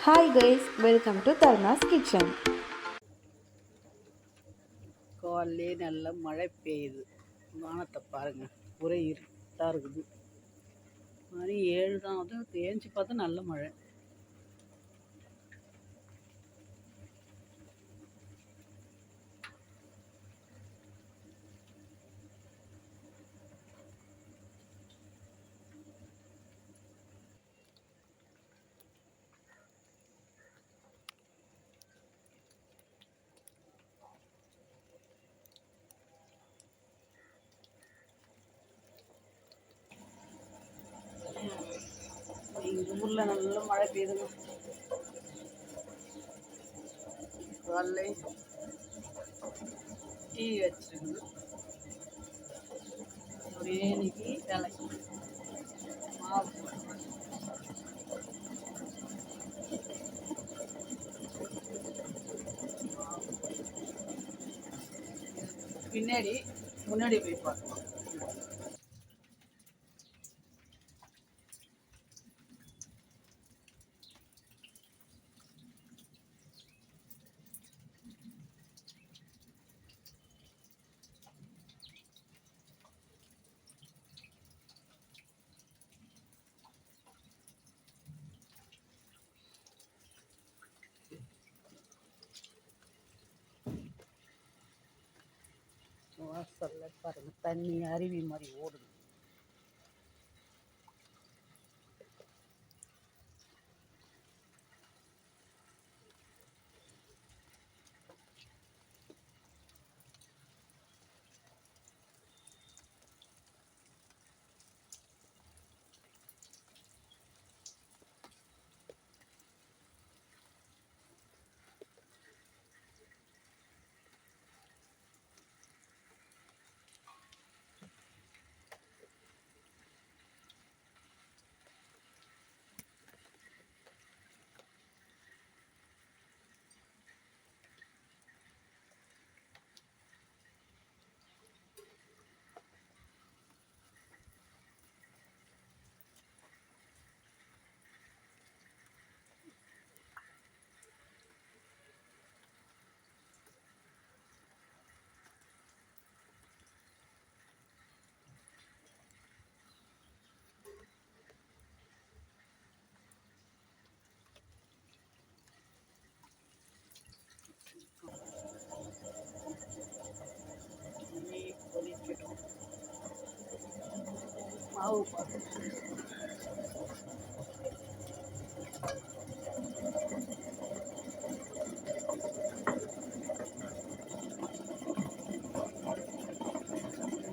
Hi guys, welcome to Tarna's Kitchen. காலையிலே நல்ல மழை பெய்யுது. வானத்தை பாருங்க, ஒரே இருட்டாக இருக்குது. மணி 7 தான் ஆகுது. ஏஞ்சி பார்த்தா நல்ல மழை. எங்கள் ஊரில் நல்ல மழை பெய்யுதுங்க. காலைல டீ வச்சிருக்குது. ஒரே இன்னைக்கு வேலை மாவு பின்னாடி முன்னாடி போய் பார்க்கலாம். வாசல்ல பாருங்க, தண்ணி அருவி மாதிரி ஓடுது. கொதிக்கட்டும். மாவு பார்த்து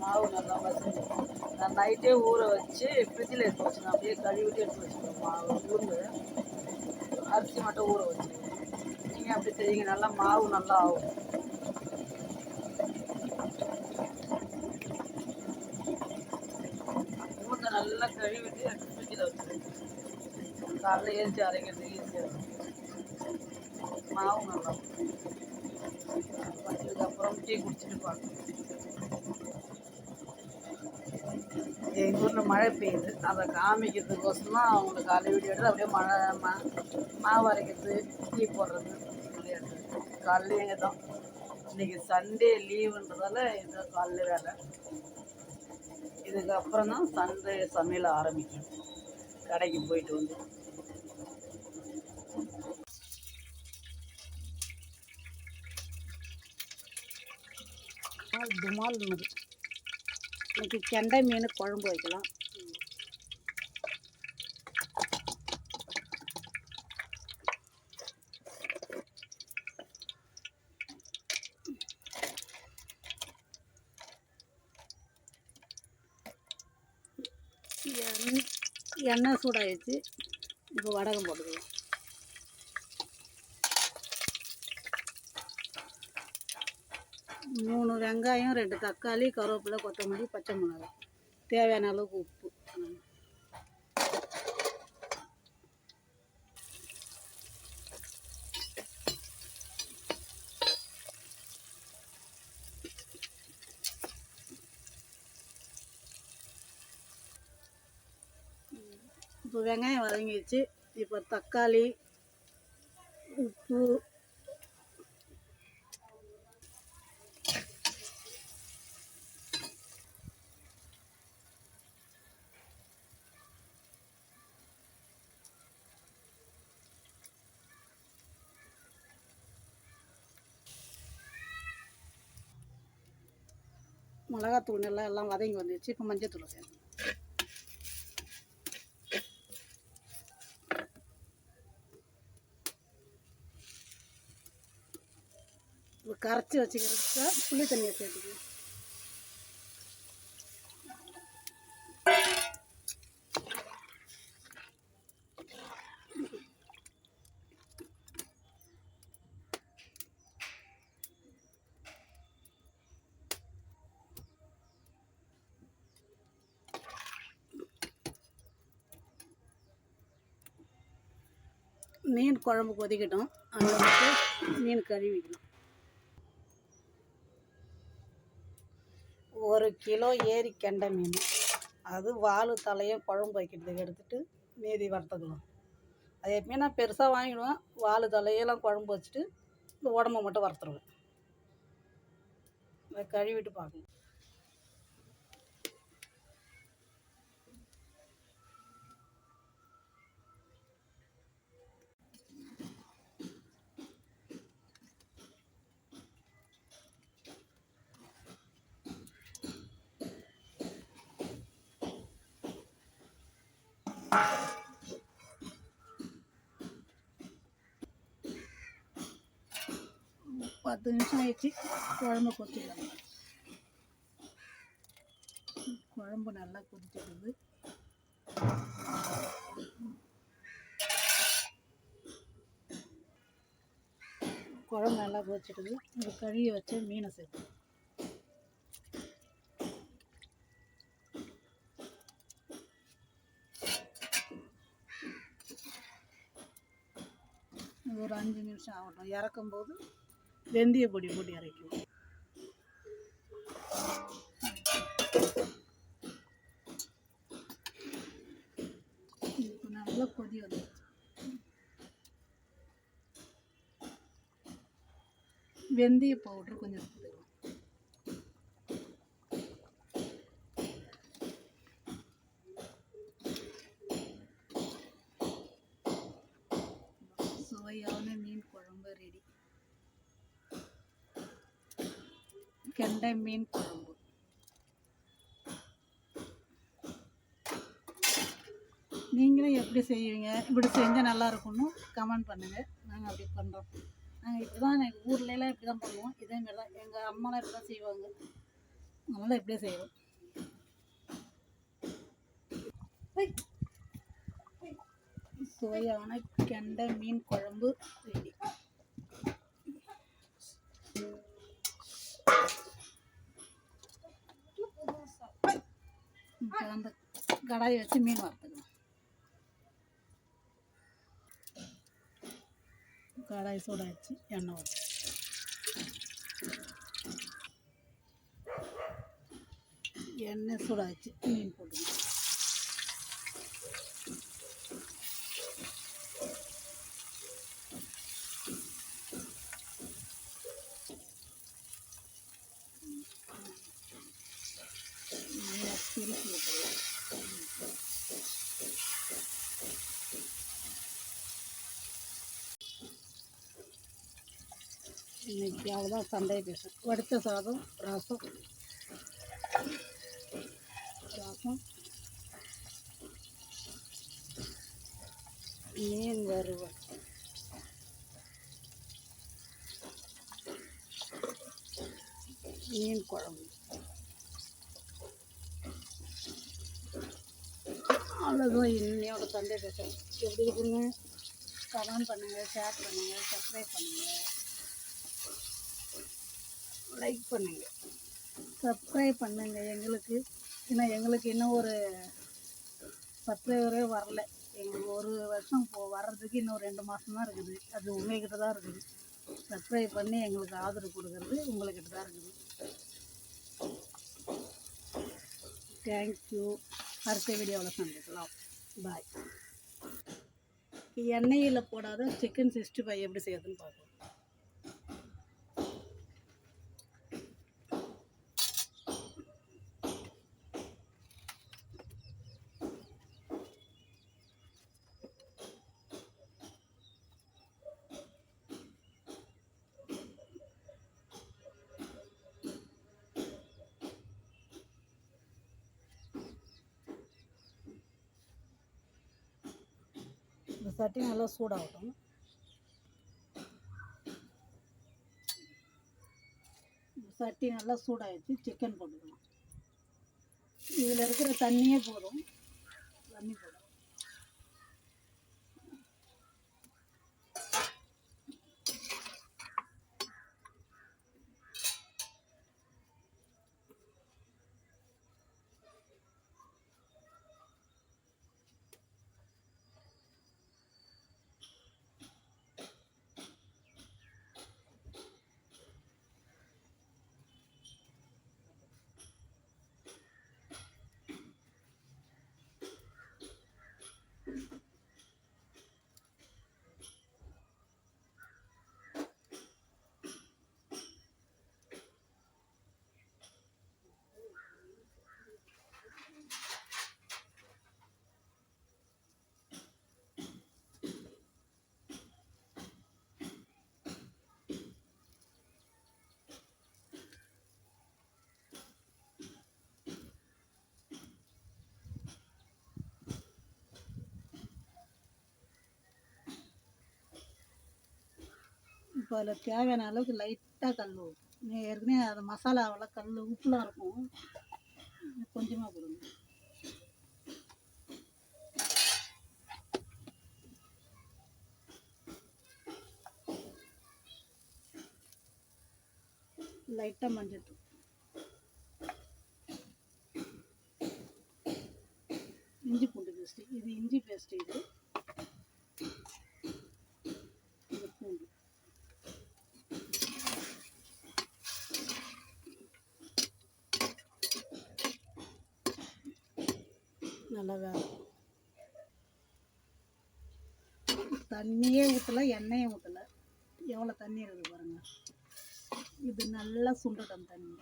மாவு நல்லா வசதி. நான் நைட்டே ஊற வச்சு ஃப்ரிட்ஜில் எடுத்து வச்சுருவேன். அப்படியே கழுவிட்டு எடுத்து வச்சுருவேன். மாவு உளுந்து அரிசி மட்டும் ஊற வச்சுருவேன். நீங்கள் அப்படி செய்யுங்க, நல்லா மாவு நல்லா ஆகும். உளுந்தை நல்லா கழுவிட்டு எடுத்து ஃப்ரிட்ஜில் வச்சுருவேன். காலைல ஏஞ்சி அரைக்கிறது ஈஸியாக இருக்கும். மாவு நல்லா இதுக்கப்புறம் டீ குடிச்சிட்டு பார்க்கணும். எங்கள் ஊரில் மழை பெய்யுது, அதை காமிக்கிறதுக்கோசரம் தான் அவங்களுக்கு காலை வீடியோ எடுத்து அப்படியே மழை மாவு அரைக்கிறது, டீ போடுறது எடுத்து காலையில் எங்கே தான். இன்றைக்கி சண்டே லீவுன்றதால இதுதான் காலையில் வேலை. இதுக்கப்புறம் தான் சண்டே சமையல் ஆரம்பிக்கும். கடைக்கு போயிட்டு வந்து துமால் மாதிரி இன்னைக்கு கெண்டை மீன் குழம்பு வைக்கலாம். எண்ணெய் சூடாகிடுச்சு. இப்போ வடகம் போட்டுக்கலாம். மூணு வெங்காயம், 2 தக்காளி, கருவேப்பிலை, கொத்தமல்லி, பச்சை மிளகாய், தேவையான அளவுக்கு உப்பு. இப்போ வெங்காயம் வதங்கிடுச்சு. இப்போ தக்காளி, உப்பு, மிளகாத்தூள் நல்லா எல்லாம் வதங்கி வந்துச்சு. இப்போ மஞ்சத்தூள் சேர்த்து கரைச்சி வச்சுக்கிறதுக்கு புளி தண்ணியை சேர்த்துக்கணும். மீன் குழம்பு கொதிக்கட்டும். அதில் வந்து மீன் கழுவிக்கணும். 1 கிலோ ஏரி கெண்டை மீன், அது வால் தலையும் குழம்பு வைக்கிறதுக்கு எடுத்துகிட்டு மீதி வறுத்துக்கலாம். அது எப்பயுமே நான் பெருசாக வாங்கிடுவேன். வால் தலையெல்லாம் குழம்பு வச்சுட்டு இந்த உடம்பை மட்டும் வறுத்துருவேன். அதை கழுவிட்டு பார்க்கணும். பத்து நிமிஷம் ஆயிடுச்சு. குழம்பு கொத்திக்கலாம். குழம்பு நல்லா கொதிச்சிடுது. குழம்பு நல்லா கொதிச்சிடுது. இது கழுவி வச்ச மீனை சேர்த்து ஒரு 5 நிமிஷம் ஆகட்டும். இறக்கும்போது வெந்தய பொடி போட்டு இறக்குவோம். இப்போ நல்லா கொதி வந்துடுச்சு. வெந்தய பவுட்ரு கொஞ்சம் எடுத்துக்கலாம். சுவையான மீன் குழம்பு ரெடி. கெண்டை மீன் குழம்பு. நீங்களும் எப்படி செய்வீங்க? இப்படி செஞ்சால் நல்லா இருக்கும்னு கமெண்ட் பண்ணுங்கள். நாங்கள் அப்படி பண்ணுறோம். நாங்கள் இப்படி தான் எங்கள் ஊர்லலாம் இப்படி தான் பண்ணுவோம். இதேமாரி தான் எங்கள் அம்மாலாம் இப்படி தான் செய்வாங்க. அதனால் இப்படியே செய்வோம். சுவையான கெண்டை மீன் குழம்பு ரெடி. அந்த கடாயை வச்சு மீன் வறுத்துக்கலாம். கடாய் சூடாச்சு. எண்ணெய் ஊற்றி எண்ணெய் சூடாச்சு. மீன் போட்டுக்கணும். நல்லா திருப்பி விட்டுருவோம். இன்னைக்கு அவ்வளோதான். சண்டையை பேசும். வடித்த சாதம், ரசம், மீன் வறுவல், மீன் குழம்பு. அவ்வளோதான். இன்னையோட சண்டே பேசும். எப்படி இருக்குங்க? கமெண்ட் பண்ணுங்கள், ஷேர் பண்ணுங்கள், சப்ஸ்கிரைப் பண்ணுங்கள், லைக் பண்ணுங்கள். சப்ஸ்கிரைப் பண்ணுங்கள் எங்களுக்கு. ஏன்னா எங்களுக்கு இன்னும் ஒரு சப்ஸ்கிரைபரே வரல. எங்களுக்கு 1 வருஷம் வர்றதுக்கு இன்னும் 2 மாதம் தான் இருக்குது. அது உங்கள்கிட்ட தான் இருக்குது. சப்ஸ்கிரைப் பண்ணி எங்களுக்கு ஆதரவு கொடுக்கறது உங்கள்கிட்ட தான் இருக்குது. தேங்க்யூ. அடுத்த வீடியோவில் சந்திக்கலாம். பாய். எண்ணெயில் போடாத சிக்கன் 65 எப்படி செய்யறதுன்னு பார்ப்போம். இந்த சட்டி நல்லா சூடாகட்டும். சட்டி நல்லா சூடாகிடுச்சு. சிக்கன் போட்டுக்கலாம். இதில் இருக்கிற தண்ணியே போதும். தண்ணி போடும். இப்போ அதில் தேவையான அளவுக்கு லைட்டாக கல் ஏற்கனவே அது மசாலாவெல்லாம் கல் உப்புலாம் இருக்கும். கொஞ்சமாக போடுங்க. லைட்டாக மஞ்சள், இஞ்சி பூண்டு பேஸ்ட்டு. இது இஞ்சி பேஸ்ட்டு. இது பூண்டு. நல்லா வேகும். தண்ணியே ஊற்றலை, எண்ணெயை ஊற்றலை. எவ்வளோ தண்ணி இருக்குது பாருங்கள். இது நல்லா சுண்டட்டும் தண்ணி.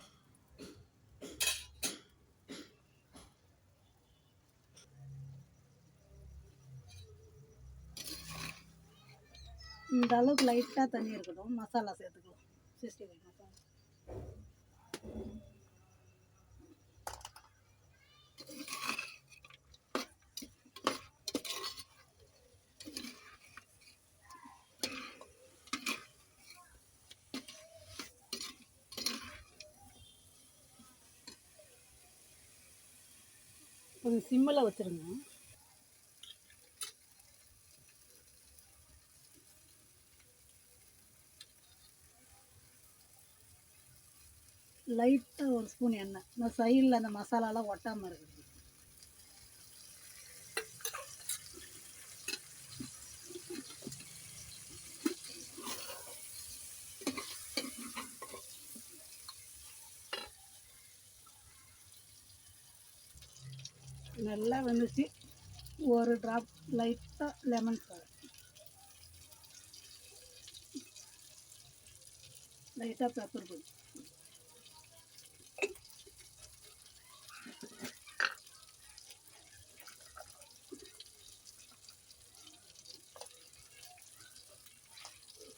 இந்த அளவுக்கு லைட்டாக தண்ணி இருக்கட்டும். மசாலா சேர்த்துக்கலாம். 65 மசாலா. கொஞ்சம் சிம்மில் வச்சுருங்க. லைட்டாக ஒரு ஸ்பூன் எண்ணெய். இந்த சைடில் அந்த மசாலாலாம் ஒட்டாமல் இருக்குது. நல்லா வந்துச்சு. ஒரு ட்ராப் லைட்டாக லெமன் சாறு, லைட்டாக பெப்பர் பொடி,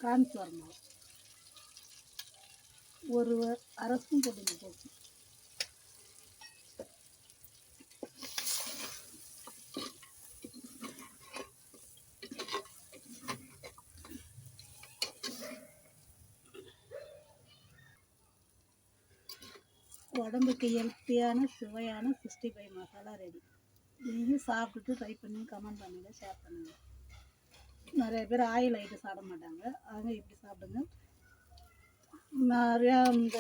கார்ன்ஃப்ளவர் மாவு ஒரு அரை ஸ்பூன் போட்டுங்க. உடம்புக்கு ஹெல்த்தியான சுவையான 65 மசாலா ரெடி. நீங்கள் சாப்பிட்டுட்டு ட்ரை பண்ணி கமெண்ட் பண்ணுங்கள், ஷேர் பண்ணுங்கள். நிறைய பேர் ஆயில் ஐட்டம் சாப்பிட மாட்டாங்க. அவங்க இப்படி சாப்பிடுங்க. நிறையா இந்த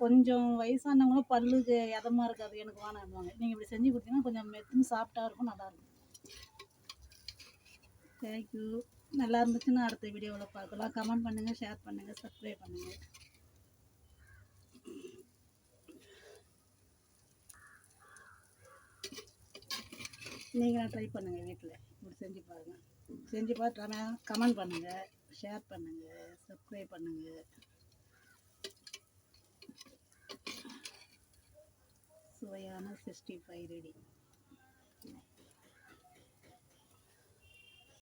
கொஞ்சம் வயசானவங்களும் பல்லுக்கு எதமாக இருக்காது, எனக்கு வேணாடுவாங்க. நீங்கள் இப்படி செஞ்சு கொடுத்தீங்கன்னா கொஞ்சம் மெத்துன்னு சாப்பிட்டா இருக்கும், நல்லாயிருக்கும். தேங்க்யூ. நல்லா இருந்துச்சுன்னா அடுத்த வீடியோவில் பார்க்கலாம். கமெண்ட் பண்ணுங்கள், ஷேர் பண்ணுங்கள், சப்ஸ்கிரைப் பண்ணுங்கள். நீங்களும் ட்ரை பண்ணுங்கள், வீட்டில் இப்படி செஞ்சு பாருங்கள். செஞ்சு பார்த்து கமெண்ட் பண்ணுங்கள், ஷேர் பண்ணுங்கள், சப்ஸ்கிரைப் பண்ணுங்கள். சுவையான 65 ரெடி.